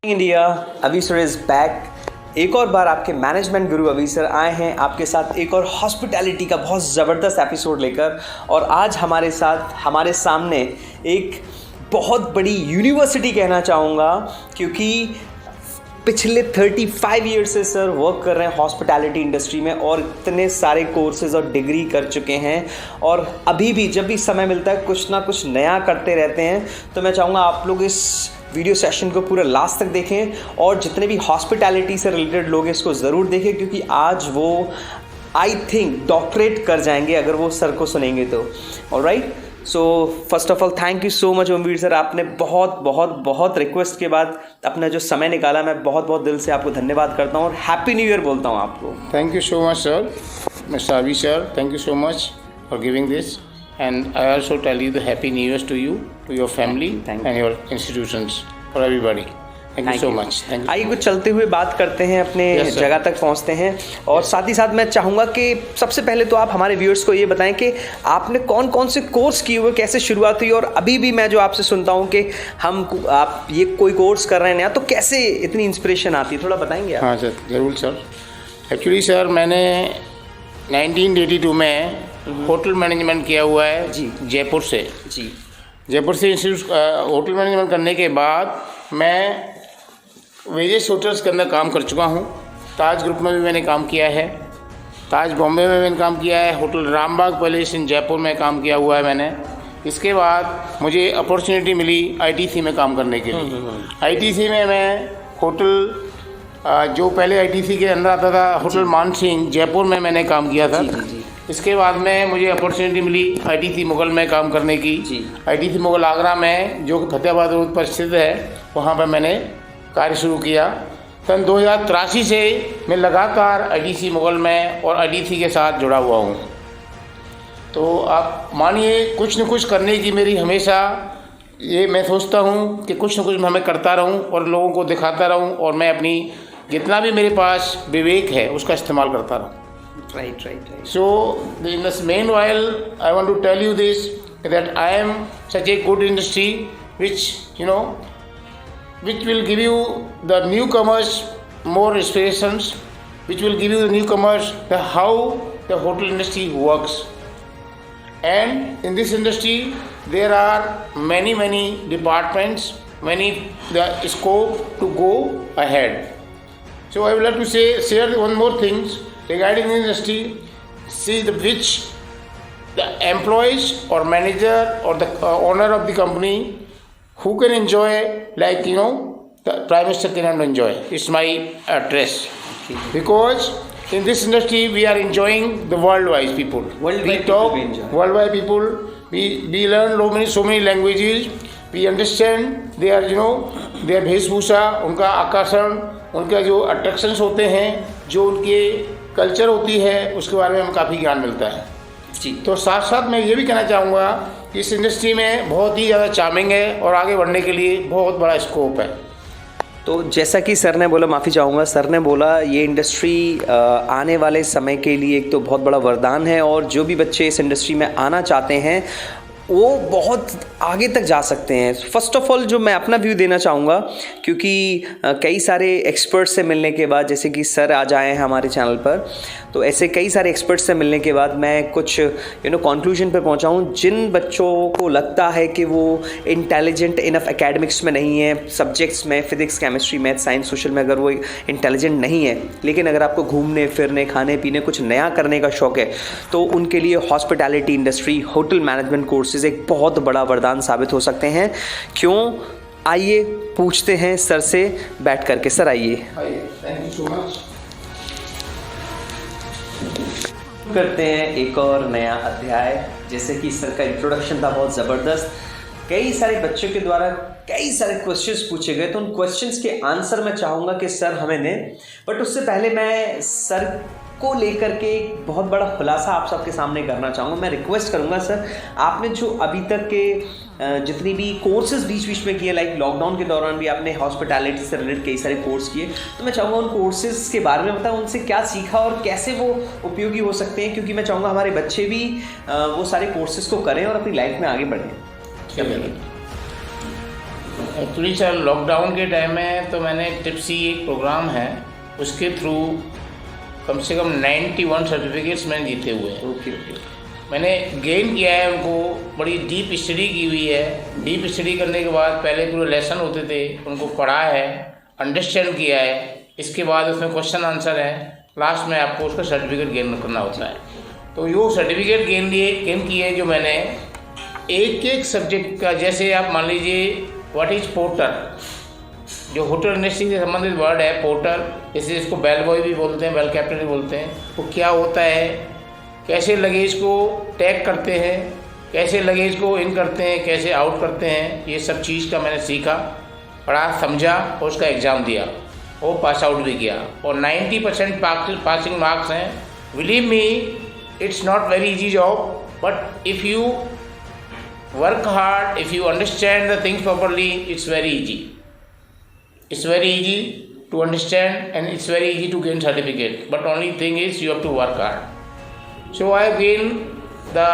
India, अभी sir is back. एक और बार आपके मैनेजमेंट गुरु अभी सर आए हैं आपके साथ एक और हॉस्पिटैलिटी का बहुत ज़बरदस्त एपिसोड लेकर। और आज हमारे साथ हमारे सामने एक बहुत बड़ी यूनिवर्सिटी कहना चाहूँगा, क्योंकि पिछले 35 ईयर्स से सर वर्क कर रहे हैं हॉस्पिटैलिटी इंडस्ट्री में और इतने सारे कोर्सेज और डिग्री कर चुके हैं और अभी भी जब भी समय मिलता है कुछ ना कुछ नया करते रहते हैं। तो मैं चाहूँगा आप लोग इस वीडियो सेशन को पूरा लास्ट तक देखें और जितने भी हॉस्पिटैलिटी से रिलेटेड लोग हैं इसको ज़रूर देखें, क्योंकि आज वो आई थिंक डॉक्टरेट कर जाएंगे अगर वो सर को सुनेंगे तो। Alright, so first of all thank you so much Omveer sir, आपने बहुत बहुत बहुत रिक्वेस्ट के बाद अपना जो समय निकाला, मैं बहुत बहुत दिल से आपको धन्यवाद करता हूँ और हैप्पी न्यू ईयर बोलता हूँ आपको। Thank you so much sir, mister Abhi sir, thank you so much for giving this and I also tell you the happy new year to you, to your family and your institutions, for everybody. Thank you so much. आइए कुछ चलते हुए बात करते हैं, अपने जगह तक पहुंचते हैं और साथ ही साथ मैं चाहूँगा कि सबसे पहले तो आप हमारे व्यूअर्स को ये बताएं कि आपने कौन कौन से कोर्स किए हुए, कैसे शुरुआत हुई, और अभी भी मैं जो आपसे सुनता हूँ कि आप ये कोई कोर्स कर रहे हैं नया, तो कैसे इतनी इंस्पिरेशन आती है, थोड़ा बताएंगे आप? हाँ सर, ज़रूर सर। एक्चुअली सर मैंने 1982 में होटल मैनेजमेंट किया हुआ है जी, जयपुर से। जी, जयपुर से इंस्टीट्यूट होटल मैनेजमेंट करने के बाद मैं वेरियस होटल्स के अंदर काम कर चुका हूँ। ताज ग्रुप में भी मैंने काम किया है, ताज बॉम्बे में मैंने काम किया है, होटल रामबाग पैलेस इन जयपुर में काम किया हुआ है मैंने। इसके बाद मुझे अपॉर्चुनिटी मिली आईटीसी में काम करने के लिए। आईटीसी में मैं होटल जो पहले आईटीसी के अंदर आता था होटल मानसिंह जयपुर में मैंने काम किया था। इसके बाद में मुझे अपॉर्चुनिटी मिली आईटीसी मुगल में काम करने की। आईटीसी मुगल आगरा में, जो कि फतेहाबाद रोड पर स्थित है, वहाँ पर मैंने कार्य शुरू किया। सन 2083 से मैं लगातार आईटीसी मुगल में और आईटीसी के साथ जुड़ा हुआ हूँ। तो आप मानिए कुछ न कुछ करने की मेरी हमेशा ये मैं सोचता हूँ कि कुछ न कुछ मैं करता रहूँ और लोगों को दिखाता रहूँ और मैं अपनी जितना भी मेरे पास विवेक है उसका इस्तेमाल करता रहूँ। Right. So in this meanwhile, I want to tell you this, that I am such a good industry, which which will give you the newcomers more inspirations, which will give you the newcomers how the hotel industry works. And in this industry, there are many departments, many the scope to go ahead. So I would like to share one more things regarding the industry. See which the employees or manager or the owner of the company who can enjoy, like the Prime Minister cannot enjoy. It's my address. Because in this industry we are enjoying the worldwide people. Worldwide people. We learn so many languages. We understand their their वेशभूषा, उनका आकर्षण, उनका जो attractions होते हैं, जो उनके culture होती है, उसके बारे में हमें काफ़ी ज्ञान मिलता है जी। तो साथ साथ मैं ये भी कहना चाहूँगा कि इस इंडस्ट्री में बहुत ही ज़्यादा चार्मिंग है और आगे बढ़ने के लिए बहुत बड़ा स्कोप है। तो जैसा कि सर ने बोला, माफ़ी चाहूँगा, सर ने बोला ये इंडस्ट्री आने वाले समय के लिए एक तो बहुत बड़ा वरदान है और जो भी बच्चे इस इंडस्ट्री में आना चाहते हैं वो बहुत आगे तक जा सकते हैं। फर्स्ट ऑफ ऑल जो मैं अपना व्यू देना चाहूँगा, क्योंकि कई सारे एक्सपर्ट्स से मिलने के बाद, जैसे कि सर आज आए हैं हमारे चैनल पर, तो ऐसे कई सारे एक्सपर्ट्स से मिलने के बाद मैं कुछ कंक्लूजन पे पहुँचा हूँ। जिन बच्चों को लगता है कि वो इंटेलिजेंट इनफ एकेडमिक्स में नहीं है, सब्जेक्ट्स में physics, chemistry, math, science, social में अगर वो इंटेलिजेंट नहीं है, लेकिन अगर आपको घूमने फिरने, खाने पीने, कुछ नया करने का शौक़ है, तो उनके लिए hospitality industry, hotel management courses एक बहुत बड़ा वरदान साबित हो सकते हैं। क्यों? आइए पूछते हैं सर से बैठ करके। सर आइए। Thank you so much. करते हैं एक और नया अध्याय। जैसे कि सर का इंट्रोडक्शन था बहुत ज़बरदस्त, कई सारे बच्चों के द्वारा कई सारे क्वेश्चंस पूछे गए, तो उन क्वेश्चंस के आंसर मैं चाहूँगा कि सर हमें दें। बट उससे पहले मैं सर को लेकर के एक बहुत बड़ा खुलासा आप सबके सामने करना चाहूँगा। मैं रिक्वेस्ट करूँगा सर, आपने जो अभी तक के जितनी भी कोर्सेज बीच बीच में किए, लाइक लॉकडाउन के दौरान भी आपने हॉस्पिटैलिटी से रिलेटेड कई सारे कोर्स किए, तो मैं चाहूँगा उन कोर्सेज के बारे में बताएं, उनसे क्या सीखा और कैसे वो उपयोगी हो सकते हैं, क्योंकि मैं चाहूँगा हमारे बच्चे भी वो सारे कोर्सेज को करें और अपनी लाइफ में आगे बढ़ें। एक्चुअली सर लॉकडाउन के टाइम में तो मैंने टिप्सी एक प्रोग्राम है उसके थ्रू कम से कम 91 सर्टिफिकेट्स मैंने जीते हुए हैं। Okay okay. मैंने गेन किया है उनको, बड़ी डीप स्टडी की हुई है। डीप स्टडी करने के बाद पहले पूरे लेसन होते थे उनको पढ़ा है, अंडरस्टैंड किया है, इसके बाद उसमें क्वेश्चन आंसर है, लास्ट में आपको उसका सर्टिफिकेट गेन करना होता है। तो यो सर्टिफिकेट गेन किए जो मैंने एक एक सब्जेक्ट का, जैसे आप मान लीजिए व्हाट इज पोर्टर, जो होटल इंडस्ट्री से संबंधित वर्ड है पोर्टर, जैसे इसको बेल बॉय भी बोलते हैं, बेल कैप्टन भी बोलते हैं, वो क्या होता है, कैसे लगेज को टैग करते हैं, कैसे लगेज को इन करते हैं, कैसे आउट करते हैं, ये सब चीज़ का मैंने सीखा, पढ़ा, समझा और उसका एग्ज़ाम दिया और पास आउट भी किया और 90% पासिंग मार्क्स हैं। Believe me, it's not very easy job, but if you work hard, if you understand the things properly, it's very easy. It's very easy to understand and it's very easy to gain certificate, but only thing is you have to work hard. So I have gained the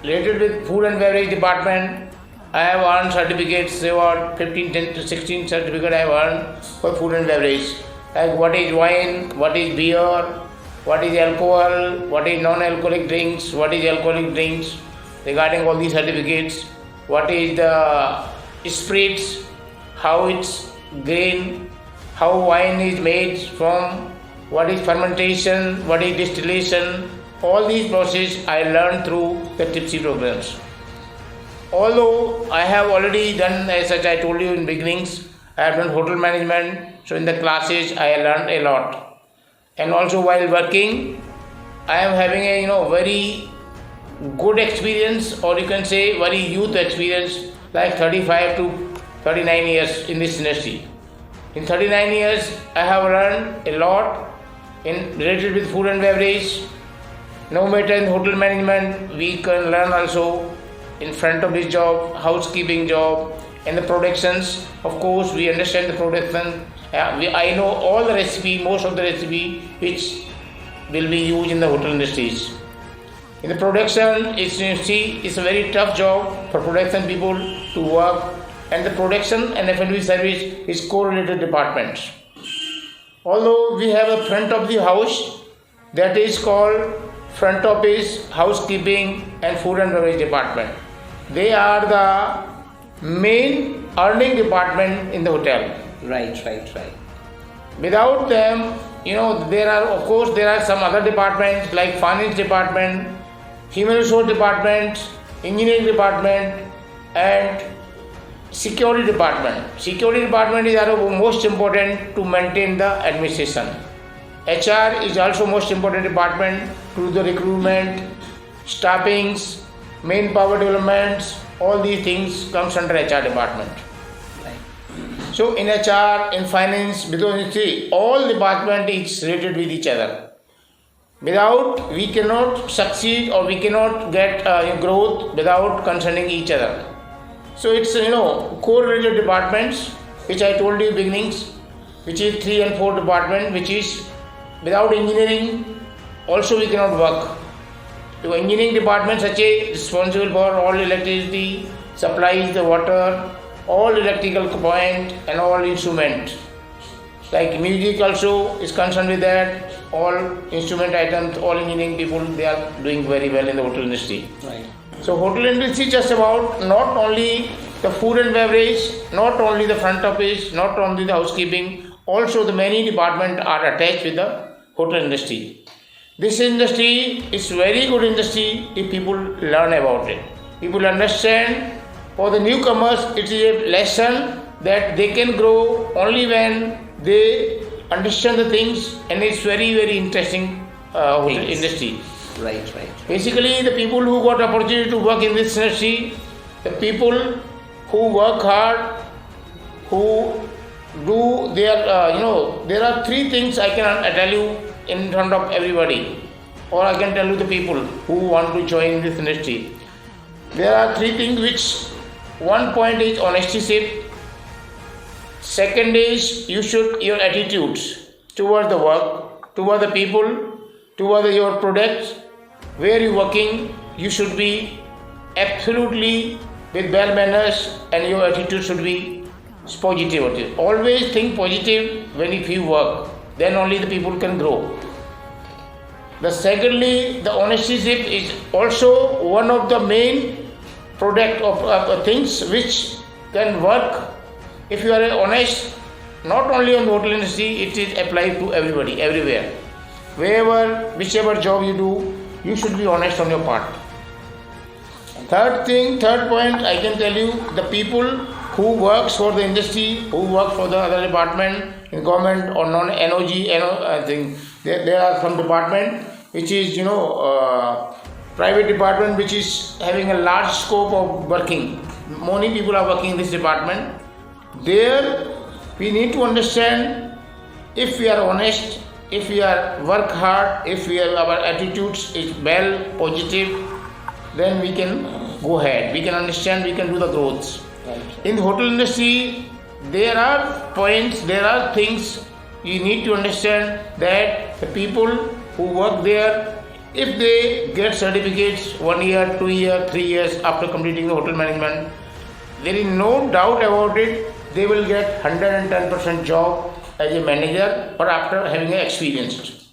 related with food and beverage department. I have earned certificates, about 15 10 to 16 certificate I have earned for food and beverage, like what is wine, what is beer, what is alcohol, what is non-alcoholic drinks, what is alcoholic drinks. Regarding all these certificates, what is the spirits, how it's grain, how wine is made from, what is fermentation, what is distillation, all these processes I learned through the TIPSY programs. Although I have already done, as such I told you in beginnings, I have done hotel management, so in the classes I learned a lot. And also while working, I am having a very good experience, or you can say very youth experience, like 35 to 39 years in this industry. In 39 years I have learned a lot in related with food and beverage. No matter in hotel management, we can learn also in front of this job, housekeeping job, and the productions. Of course we understand the production. I know all the recipe, most of the recipe which will be used in the hotel industries. In the production, it's a very tough job for production people to work, and the production and F&B service is correlated departments. Although we have a front of the house that is called front office, housekeeping and food and beverage department. They are the main earning department in the hotel. Right. Without them, there are some other departments like finance department, human resource department, engineering department, and security department. Security department is also most important to maintain the administration. HR is also most important department to do the recruitment, staffings, manpower developments. All these things comes under HR department. So in HR, in finance, because you see all department is related with each other. Without, we cannot succeed or we cannot get growth without concerning each other. So it's correlated departments which I told you beginnings, which is 3 and 4 department, which is without engineering also we cannot work. The engineering department such a responsible for all electricity, supplies the water, all electrical point and all instrument. Like music also is concerned with that. All instrument items, all engineering people, they are doing very well in the hotel industry. Right. So hotel industry is just about not only the food and beverage, not only the front office, not only the housekeeping, also the many departments are attached with the hotel industry. This industry is very good industry if people learn about it. People understand. For the newcomers, it is a lesson that they can grow only when they understand the things, and it's very, very interesting hotel industry. Right. Basically, the people who got opportunity to work in this industry, the people who work hard, who do their, there are 3 things I can tell you in front of everybody, or I can tell you the people who want to join this industry. There are 3 things which, one point is honesty. Second is your attitudes towards the work, towards the people, towards your products, where you're working, you should be absolutely with well manners, and your attitude should be positive. Always think positive when if you work, then only the people can grow. Secondly, the honesty is also one of the main product of things which can work. If you are honest, not only on the hotel industry, it is applied to everybody, everywhere. Wherever, whichever job you do, you should be honest on your part. Third point, I can tell you, the people who works for the industry, who work for the other department in government or non-NOG, I think there are some department which is private department which is having a large scope of working. Many people are working in this department. There we need to understand, if we are honest, if we are work hard, if our attitudes is well positive, then we can go ahead, we can understand, we can do the growth. In the hotel industry, there are points, there are things you need to understand, that the people who work there, if they get certificates 1 year, 2 years, 3 years after completing the hotel management, there is no doubt about it, they will get 110% job as a manager or after having experience.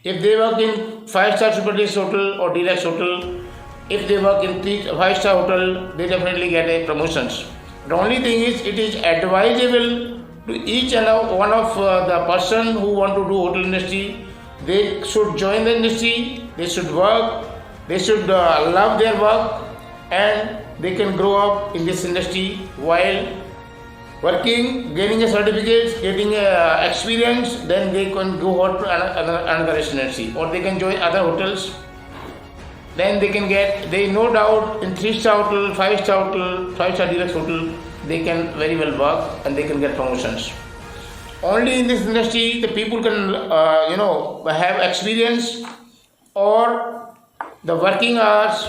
If they work in 5-star Super Deluxe hotel or deluxe hotel, if they work in 5-star hotel, they definitely get a promotions. The only thing is, it is advisable to each and one of the person who want to do hotel industry, they should join the industry, they should work, they should love their work, and they can grow up in this industry while working, getting a certificate, getting experience, then they can go out to another residency, or they can join other hotels. Then they can get, they no doubt in 3-star hotel, 5-star hotel, 5-star deluxe hotel, they can very well work and they can get promotions. Only in this industry, the people can, have experience, or the working hours.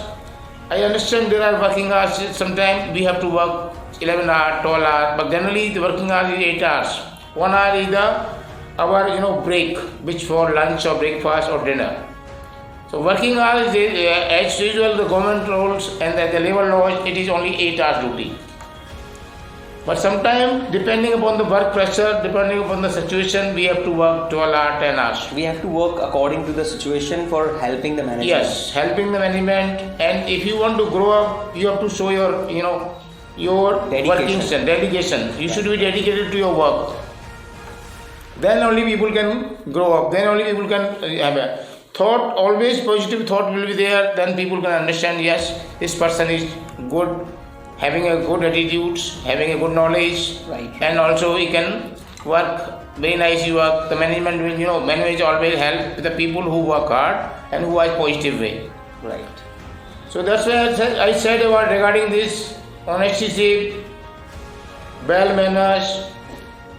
I understand there are working hours, sometimes we have to work 11 hours, 12 hours, but generally the working hours is 8 hours. 1 hour is our break, which for lunch or breakfast or dinner. So working hours, as usual, the government rules and at the labor laws, it is only 8 hours duty. But sometimes, depending upon the work pressure, depending upon the situation, we have to work 12 hours, 10 hours. We have to work according to the situation for helping the management. Yes, helping the management. And if you want to grow up, you have to show your working dedication. You should be dedicated to your work. Then only people can grow up. Then only people can have a thought, always positive thought will be there. Then people can understand, yes, this person is good, having a good attitude, having a good knowledge, right. And also he can work very nicely. Work. The management will, management always help the people who work hard and who are positive way. Right. So that's why I said about regarding this honesty, well manners,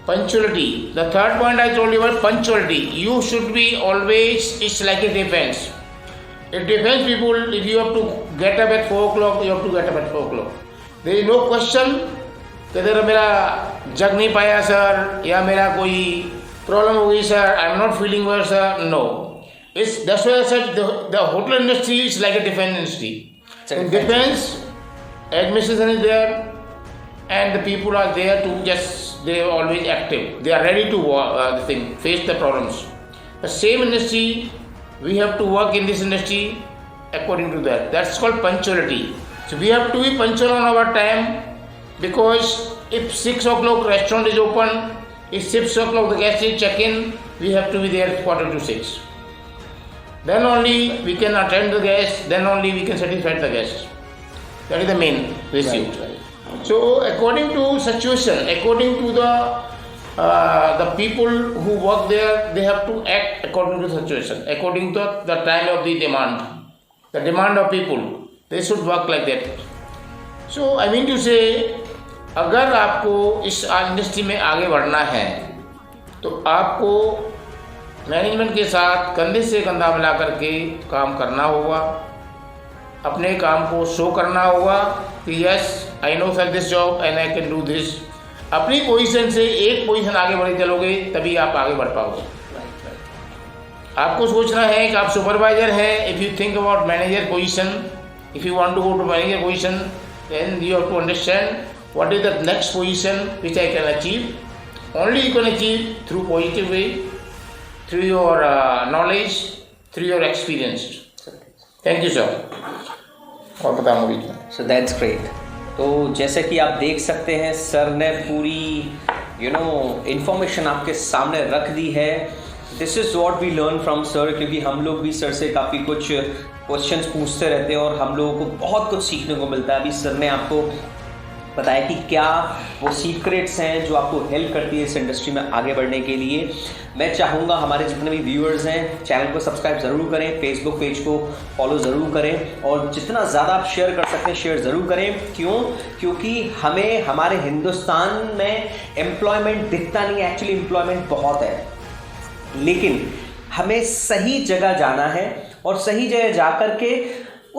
punctuality. The third point I told you about punctuality. You should be always, it's like a defense. It defense people, if you have to get up at 4 o'clock, you have to get up at 4 o'clock. There is no question कि अगर मेरा जग नहीं पाया sir, या मेरा कोई problem हो गई sir, I am not feeling well sir, no. That's why I said the hotel industry is like a defense industry. In defense, administration is there, and the people are there to they are always active. They are ready to face the problems. The same industry, we have to work in this industry according to that. That's called punctuality. So we have to be punctual on our time, because if 6 o'clock restaurant is open, if 6 o'clock the guest is check-in, we have to be there 5:45. Then only we can attend the guest, then only we can satisfy the guest. That is the main issue. Right. So according to situation, according to the people who work there, they have to act according to the situation, according to the time of the demand of people. They should work like that. So I mean to say, अगर आपको इस industry में आगे बढ़ना है, तो आपको management के साथ कंधे से कंधा मिला करके काम करना होगा. अपने काम को शो करना होगा कि yes I know sir this job and I can do this. अपनी पोजीशन से एक पोजीशन आगे बढ़े चलोगे, तभी आप आगे बढ़ पाओगे. आपको सोचना है कि आप सुपरवाइजर हैं. If you think about manager position, if you want to go to manager position, then you have to understand what is the next position which I can achieve. Only you can achieve through positive way, through your knowledge, through your experience. Thank you, sir. और बताऊँ अभी so that's great. तो जैसे कि आप देख सकते हैं सर ने पूरी इंफॉर्मेशन आपके सामने रख दी है। This is what we learn from sir, क्योंकि हम लोग भी सर से काफ़ी कुछ क्वेश्चंस पूछते रहते हैं और हम लोगों को बहुत कुछ सीखने को मिलता है। अभी सर ने आपको बताया कि क्या वो सीक्रेट्स हैं जो आपको हेल्प करती है इस इंडस्ट्री में आगे बढ़ने के लिए। मैं चाहूँगा हमारे जितने भी व्यूअर्स हैं चैनल को सब्सक्राइब ज़रूर करें, फेसबुक पेज को फॉलो ज़रूर करें और जितना ज़्यादा आप शेयर कर सकते हैं शेयर ज़रूर करें। क्योंकि हमें हमारे हिंदुस्तान में एम्प्लॉयमेंट दिखता नहीं है, एक्चुअली एम्प्लॉयमेंट बहुत है, लेकिन हमें सही जगह जाना है और सही जगह जा कर के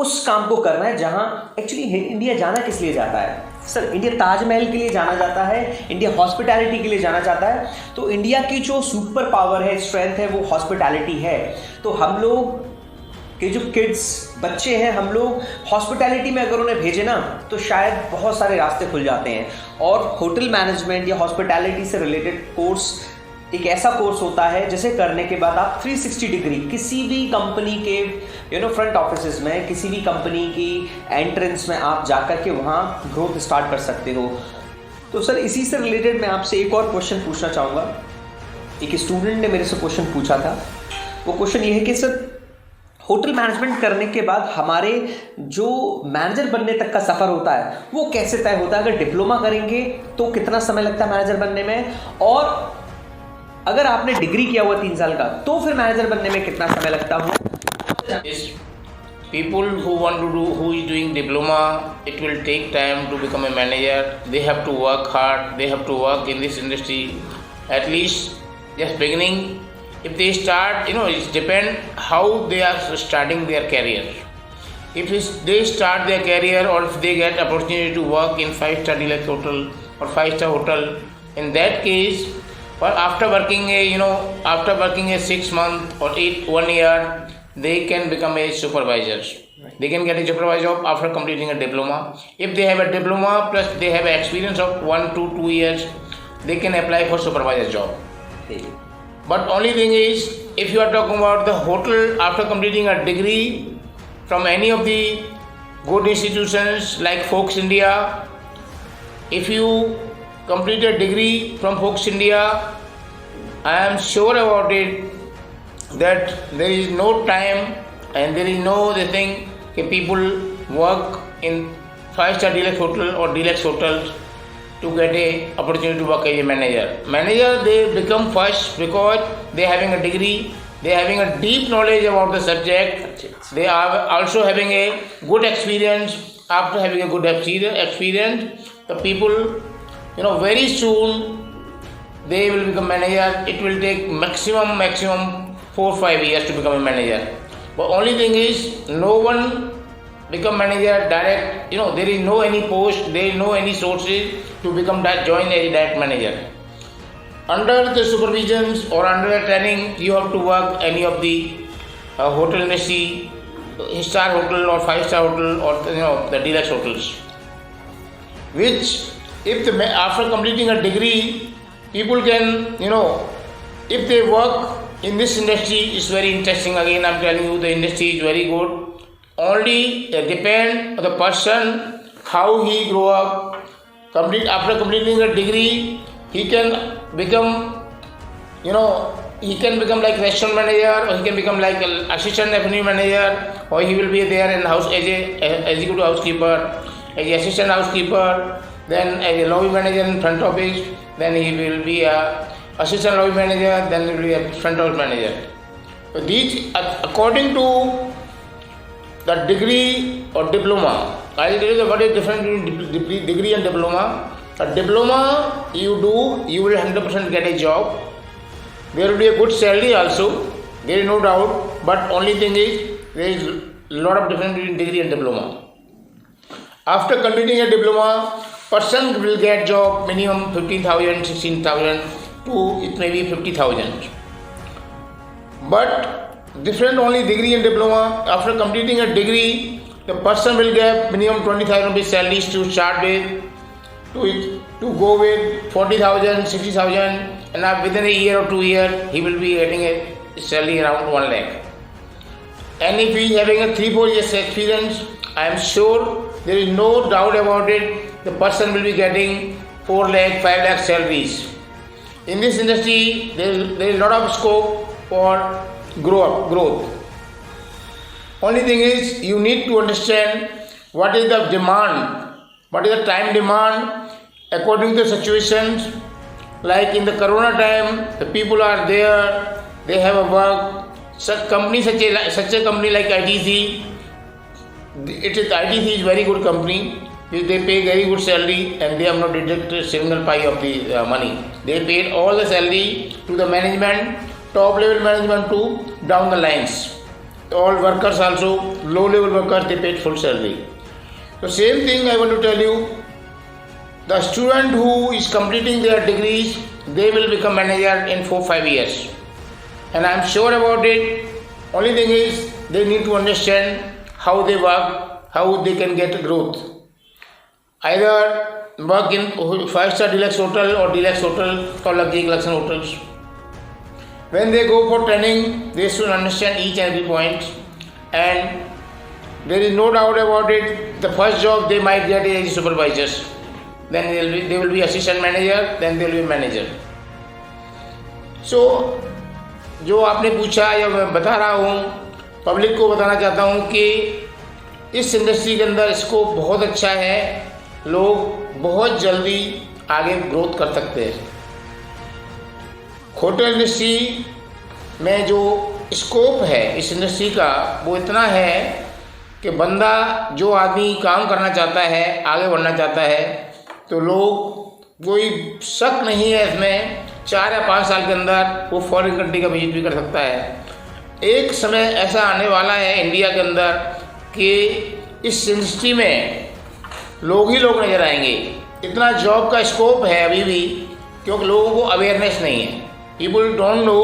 उस काम को करना है जहां एक्चुअली इंडिया जाना किस लिए जाता है सर। इंडिया ताजमहल के लिए जाना जाता है, इंडिया हॉस्पिटैलिटी के लिए जाना जाता है। तो इंडिया की जो सुपर पावर है, स्ट्रेंथ है, वो हॉस्पिटैलिटी है। तो हम लोग के जो किड्स बच्चे हैं, हम लोग हॉस्पिटैलिटी में अगर उन्हें भेजे ना तो शायद बहुत सारे रास्ते खुल जाते हैं। और होटल मैनेजमेंट या हॉस्पिटैलिटी से रिलेटेड कोर्स एक ऐसा कोर्स होता है जिसे करने के बाद आप 360 डिग्री किसी भी कंपनी के फ्रंट ऑफिसेज में, किसी भी कंपनी की एंट्रेंस में आप जाकर के वहाँ ग्रोथ स्टार्ट कर सकते हो। तो सर इसी से रिलेटेड मैं आपसे एक और क्वेश्चन पूछना चाहूँगा। एक स्टूडेंट ने मेरे से क्वेश्चन पूछा था, वो क्वेश्चन ये है कि सर होटल मैनेजमेंट करने के बाद हमारे जो मैनेजर बनने तक का सफ़र होता है वो कैसे तय होता है। अगर डिप्लोमा करेंगे तो कितना समय लगता है मैनेजर बनने में, और अगर आपने डिग्री किया हुआ 3 साल का तो फिर मैनेजर बनने में कितना समय लगता हो। People who want to do, who is doing diploma, it will take time to become a manager. They have to work hard. They have to work in this industry. At least just beginning. If they start, it depends how they are starting their career. If they start their career or if they get opportunity to work in 5-star deluxe hotel or 5-star hotel, in that case, but after working a 6 month or 1 year, they can become a supervisor. Right. They can get a supervisor job after completing a diploma. If they have a diploma plus they have experience of 1 to 2 years, they can apply for supervisor job. Okay. But only thing is, if you are talking about the hotel after completing a degree from any of the good institutions like Fox India, if you complete a degree from Fox India, I am sure about it that there is no time and there is no thing that people work in 5-star deluxe hotel or deluxe hotels to get a opportunity to work as a manager. Manager, they become first because they having a degree, they having a deep knowledge about the subject, they are also having a good experience. After having a good experience, the people very soon they will become manager. It will take maximum 4-5 years to become a manager. But only thing is, no one become manager direct. There is no any post, there is no any sources to become join as a direct manager. Under the supervisions or under the training, you have to work any of the hotel industry, star hotel or 5-star hotel or the deluxe hotels, which after completing a degree, people can, if they work in this industry, it's very interesting. Again, I'm telling you, the industry is very good. Only depend on the person, how he grow up. After completing a degree, he can become, he can become like restaurant manager, or he can become like an assistant revenue manager, or he will be there in house as a executive housekeeper, as a assistant housekeeper, then as a lobby manager in front office, then he will be a assistant lobby manager, then he will be a front office manager. So these, according to the degree or diploma, I will tell you what is difference between degree and diploma. A diploma you do, you will 100% get a job. There will be a good salary also, there is no doubt, but only thing is, there is a lot of difference between degree and diploma. After completing a diploma, person will get job minimum 15,000, 16,000 to it may be 50,000. But different only degree and diploma. After completing a degree, the person will get minimum 20,000 rupees salaries to start with, to go with 40,000, 60,000, and within a year or 2 years, he will be getting a salary around 1 lakh. And if he is having a 3-4 years experience, I am sure there is no doubt about it, the person will be getting 4 lakh, 5 lakh salaries. In this industry, there is a lot of scope for growth. Only thing is, you need to understand what is the demand, what is the time demand according to the situations. Like in the corona time, the people are there, they have a work. Such a company like ITC, ITC is very good company. They pay very good salary and they have not deducted single pie of the money. They paid all the salary to the management, top level management to down the lines. All workers also, low level workers, they paid full salary. So same thing I want to tell you, the student who is completing their degrees, they will become manager in 4-5 years. And I am sure about it. Only thing is, they need to understand how they work, how they can get growth. Either work in 5-star deluxe hotel or deluxe hotel or luxury collection hotels. When they go for training, they should understand each and every point. And there is no doubt about it, the first job they might get is supervisors. Then they will be assistant manager, then they will be manager. So, जो आपने पूछा या मैं बता रहा हूँ, public को बताना चाहता हूँ कि इस इंडस्ट्री के अंदर स्कोप बहुत अच्छा है, लोग बहुत जल्दी आगे ग्रोथ कर सकते हैं। होटल इंडस्ट्री में जो स्कोप है इस इंडस्ट्री का वो इतना है कि बंदा जो आदमी काम करना चाहता है, आगे बढ़ना चाहता है, तो लोग कोई शक नहीं है इसमें 4 या 5 साल के अंदर वो फॉरेन कंट्री का विजिट भी कर सकता है। एक समय ऐसा आने वाला है इंडिया के अंदर कि इस इंडस्ट्री में लोग ही लोग नज़र आएंगे। इतना जॉब का स्कोप है अभी भी, क्योंकि लोगों को अवेयरनेस नहीं है। People don't know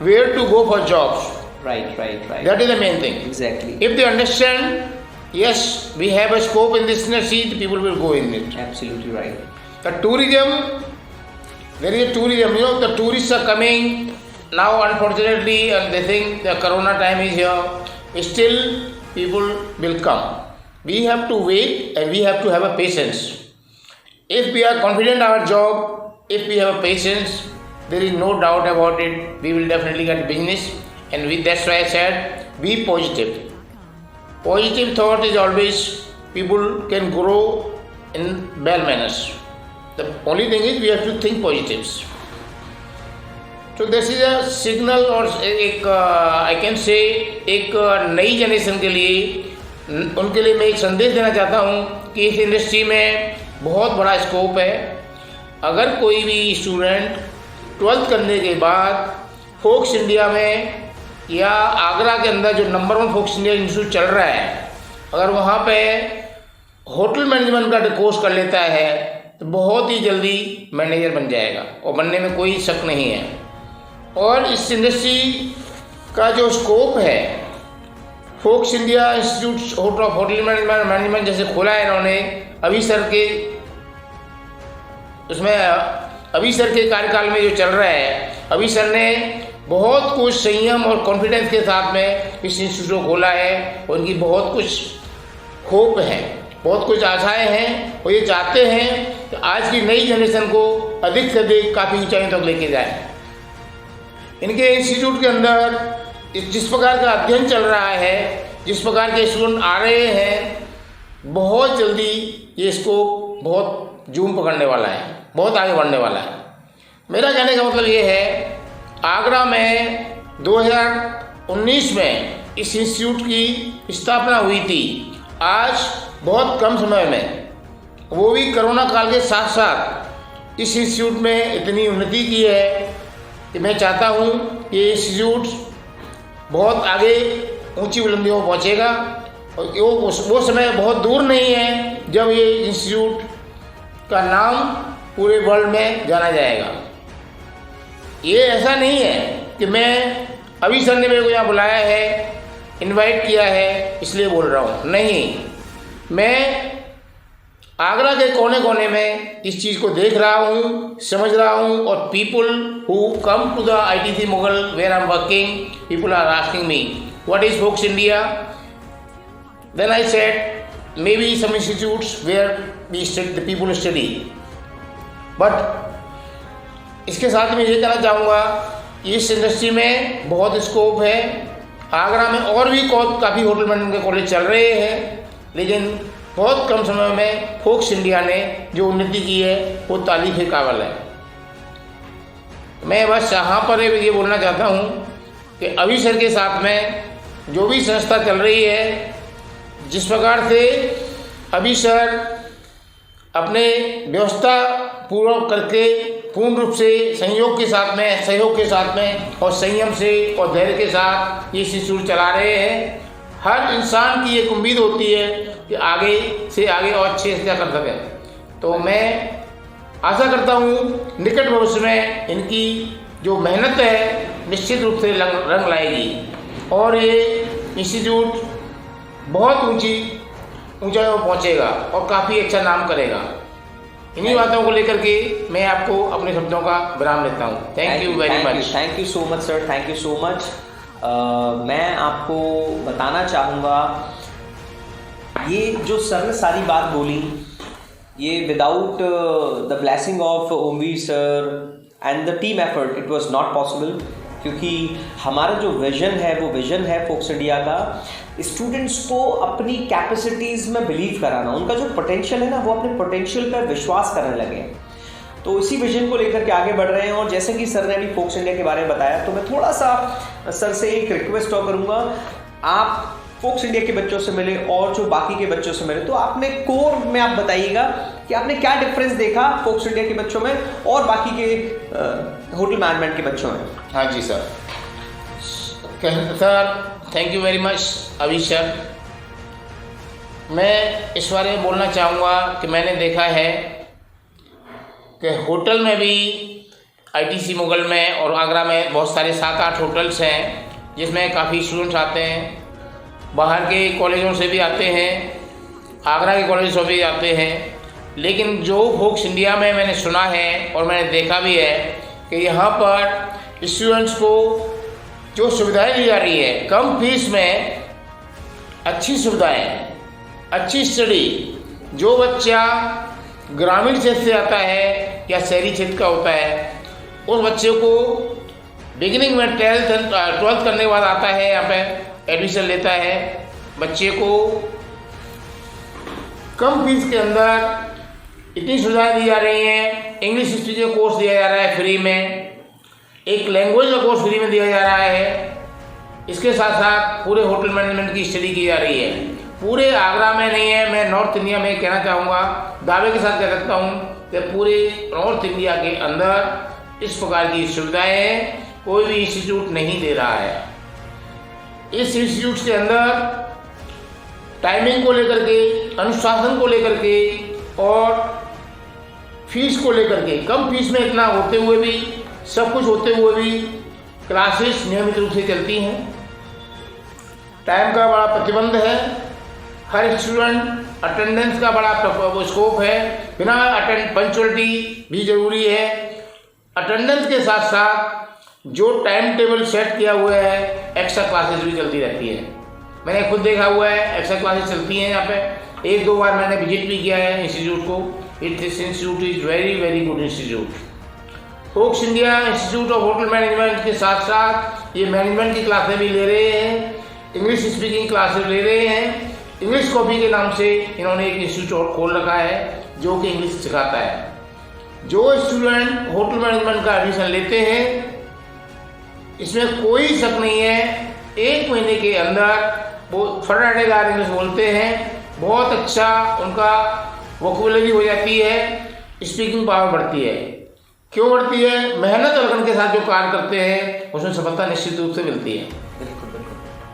where to go for jobs. Right. That is the main thing. Exactly. If they understand, yes, we have a scope in this industry, the people will go in it. Absolutely right. The tourism, there is a tourism, the tourists are coming now, unfortunately, and they think the corona time is here. Still, people will come. We have to wait and we have to have a patience. If we are confident our job, if we have a patience, there is no doubt about it, we will definitely get business. And that's why I said, be positive. Positive thought is always, people can grow in well manners. The only thing is, we have to think positives. So this is a signal और एक I can say एक नई generation के लिए उनके लिए मैं एक संदेश देना चाहता हूँ कि इस इंडस्ट्री में बहुत बड़ा स्कोप है। अगर कोई भी स्टूडेंट 12th करने के बाद फोक्स इंडिया में या आगरा के अंदर जो नंबर 1 फोक्स इंडिया इंस्टीट्यूट चल रहा है, अगर वहाँ पे होटल मैनेजमेंट का कोर्स कर लेता है तो बहुत ही जल्दी मैनेजर बन जाएगा और बनने में कोई शक नहीं है। और इस इंडस्ट्री का जो स्कोप है, Fox India Institute of Hotel Management जैसे खोला है इन्होंने, अभी सर के कार्यकाल में जो चल रहा है, अभी सर ने बहुत कुछ संयम और कॉन्फिडेंस के साथ में इस इंस्टीट्यूट को खोला है। उनकी बहुत कुछ होप है, बहुत कुछ आशाएं हैं और ये चाहते हैं कि आज की नई जनरेशन को अधिक से अधिक काफ़ी ऊंचाइयों तक लेके जाए। इनके इंस्टीट्यूट के अंदर जिस प्रकार का अध्ययन चल रहा है, जिस प्रकार के स्टूडेंट आ रहे हैं, बहुत जल्दी ये इसको बहुत जूम पकड़ने वाला है, बहुत आगे बढ़ने वाला है। मेरा कहने का मतलब ये है, आगरा में 2019 में इस इंस्टीट्यूट की स्थापना हुई थी। आज बहुत कम समय में, वो भी कोरोना काल के साथ साथ, इस इंस्टीट्यूट में इतनी उन्नति की है कि मैं चाहता हूँ कि ये इंस्टीट्यूट बहुत आगे ऊंची बुलंदियों पर पहुँचेगा। और वो समय बहुत दूर नहीं है जब ये इंस्टीट्यूट का नाम पूरे वर्ल्ड में जाना जाएगा। ये ऐसा नहीं है कि मैं अभी सर ने मेरे को यहाँ बुलाया है इनवाइट किया है इसलिए बोल रहा हूँ, नहीं, मैं आगरा के कोने कोने में इस चीज़ को देख रहा हूँ, समझ रहा हूँ, और people who come to the ITC Mughal where I'm working, people are asking me, what is Folks India? Then I said, maybe some institutes where the people study. But इसके साथ में ये कहना चाहूँगा, इस इंडस्ट्री में बहुत स्कोप है। आगरा में और भी काफ़ी होटल मैनेजमेंट के कॉलेज चल रहे हैं, लेकिन बहुत कम समय में फोक्स इंडिया ने जो उन्नति की है वो तारीफ के काबिल है। मैं बस यहाँ पर ये बोलना चाहता हूँ कि अभी सर के साथ में जो भी संस्था चल रही है, जिस प्रकार से अभी सर अपने व्यवस्था पूर्ण करके पूर्ण रूप से सहयोग के साथ में और संयम से और धैर्य के साथ ये इंस्टीट्यूट चला रहे हैं। हर इंसान की एक उम्मीद होती है कि आगे से आगे और अच्छे से क्या कर सके। तो मैं आशा करता हूँ निकट भविष्य में इनकी जो मेहनत है निश्चित रूप से रंग लाएगी और ये इंस्टीट्यूट बहुत ऊंचाई पर पहुँचेगा और काफ़ी अच्छा नाम करेगा। इन्हीं बातों को लेकर के मैं आपको अपने शब्दों का विराम देता हूँ। Thank you very much. Thank you so much sir, thank you so much. मैं आपको बताना चाहूँगा, ये जो सर ने सारी बात बोली, ये without the blessing of Omveer sir and the team effort it was not possible, क्योंकि हमारा जो विज़न है वो विज़न है फोक्स इंडिया का, स्टूडेंट्स को अपनी कैपेसिटीज़ में बिलीव कराना, उनका जो पोटेंशियल है ना वो अपने पोटेंशियल पर विश्वास करने लगे। तो इसी विजन को लेकर के आगे बढ़ रहे हैं। और जैसे कि सर ने अभी फोक्स इंडिया के बारे में बताया, तो मैं थोड़ा सा सर से एक रिक्वेस्ट और करूँगा, आप फोक्स इंडिया के बच्चों से मिले और जो बाकी के बच्चों से मिले, तो आपने कोर में आप बताइएगा कि आपने क्या डिफरेंस देखा फोक्स इंडिया के बच्चों में और बाकी के होटल मैनेजमेंट के बच्चों में। हाँ जी sir, thank you very much Abhi sir. मैं इस बारे में बोलना चाहूँगा कि मैंने देखा है कि होटल में भी ITC मुगल में और आगरा में बहुत सारे 7-8 होटल्स हैं जिसमें काफ़ी स्टूडेंट्स आते हैं, बाहर के कॉलेजों से भी आते हैं, आगरा के कॉलेज से भी आते हैं। लेकिन जो फोक्स इंडिया में मैंने सुना है और मैंने देखा भी है कि यहाँ पर स्टूडेंट्स को जो सुविधाएं दी जा रही है, कम फीस में अच्छी सुविधाएं, अच्छी स्टडी, जो बच्चा ग्रामीण क्षेत्र से आता है या शहरी क्षेत्र का होता है, उस बच्चे को बिगिनिंग में 12th करने के बाद आता है, यहाँ पे एडमिशन लेता है, बच्चे को कम फीस के अंदर इतनी सुविधाएं दी जा रही हैं। इंग्लिश स्पीकिंग कोर्स दिया जा रहा है फ्री में, एक लैंग्वेज का कोर्स फ्री में दिया जा रहा है। इसके साथ साथ पूरे होटल मैनेजमेंट की स्टडी की जा रही है। पूरे आगरा में नहीं है, मैं नॉर्थ इंडिया में कहना चाहूँगा, दावे के साथ कह सकता हूँ कि पूरे नॉर्थ इंडिया के अंदर इस प्रकार की सुविधाएं कोई भी इंस्टीट्यूट नहीं दे रहा है। इस इंस्टीट्यूट के अंदर टाइमिंग को लेकर के, अनुशासन को लेकर के और फीस को लेकर के, कम फीस में इतना होते हुए भी, सब कुछ होते हुए भी क्लासेस नियमित रूप से चलती हैं। टाइम का बड़ा प्रतिबंध है, हर स्टूडेंट अटेंडेंस का बड़ा स्कोप है, बिना पंक्चुअलिटी भी जरूरी है। अटेंडेंस के साथ साथ जो टाइम टेबल सेट किया हुआ है, एक्स्ट्रा क्लासेस भी चलती रहती है। मैंने खुद देखा हुआ है, एक्स्ट्रा क्लासेस चलती हैं यहाँ पे। 1-2 बार मैंने विजिट भी किया है इंस्टीट्यूट को। This institute is very very good institute. Fox India Institute of Hotel Management के साथ साथ ये मैनेजमेंट की क्लासें भी ले रहे हैं, इंग्लिश स्पीकिंग क्लासेस ले रहे हैं। इंग्लिश कॉपी के नाम से इन्होंने एक इंस्टीट्यूट खोल रखा है जो कि इंग्लिश सिखाता है। जो स्टूडेंट होटल मैनेजमेंट का एडमिशन लेते हैं, इसमें कोई शक नहीं है, 1 महीने के अंदर वो फटाफट इंग्लिश बोलते हैं, बहुत अच्छा उनका वोकैबुलरी हो जाती है, स्पीकिंग पावर बढ़ती है। क्यों बढ़ती है? मेहनत और लगन के साथ जो कार्य करते हैं उसमें सफलता निश्चित रूप से मिलती है।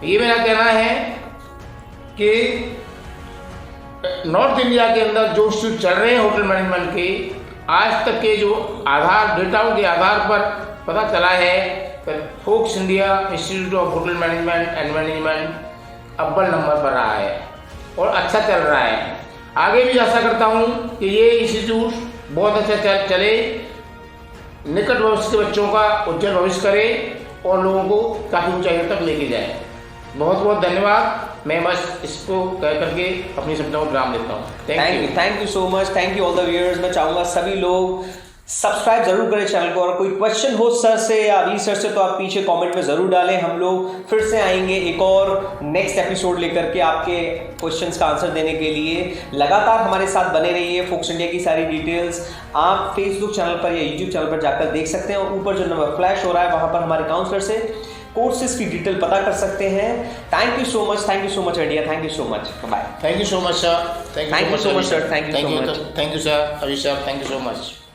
ये मेरा कहना है कि नॉर्थ इंडिया के अंदर जो इंस्टीट्यूट चल रहे हैं होटल मैनेजमेंट के, आज तक के जो डेटाओं के आधार पर पता चला है कि Fox India Institute of Hotel Management and management अव्वल नंबर पर रहा है और अच्छा चल रहा है। आगे भी आशा करता हूँ कि ये इंस्टीट्यूट बहुत अच्छा चले, निकट भविष्य के बच्चों का उज्जवल भविष्य करे और लोगों को काफ़ी ऊंचाइयों तक लेके जाए। बहुत बहुत धन्यवाद। मैं बस इसको कह करके अपनी शब्दों को विराम देता हूँ। Thank you so much. Thank you all the viewers. मैं चाहूँगा सभी लोग सब्सक्राइब जरूर करें चैनल को, और कोई क्वेश्चन हो सर से या अभी सर से तो आप पीछे कमेंट में ज़रूर डालें। हम लोग फिर से आएंगे एक और नेक्स्ट एपिसोड लेकर के आपके क्वेश्चंस का आंसर देने के लिए। लगातार हमारे साथ बने रहिए। फोक्स इंडिया की सारी डिटेल्स आप फेसबुक चैनल पर या यूट्यूब चैनल पर जाकर देख सकते हैं, और ऊपर जो नंबर फ्लैश हो रहा है वहाँ पर हमारे काउंसलर से कोर्सेज की डिटेल पता कर सकते हैं। Thank you so much India. Thank you so much. Bye. Thank you so much sir. Thank you so much sir. Thank you so much. Thank you sir Abhi sir. Thank you so much.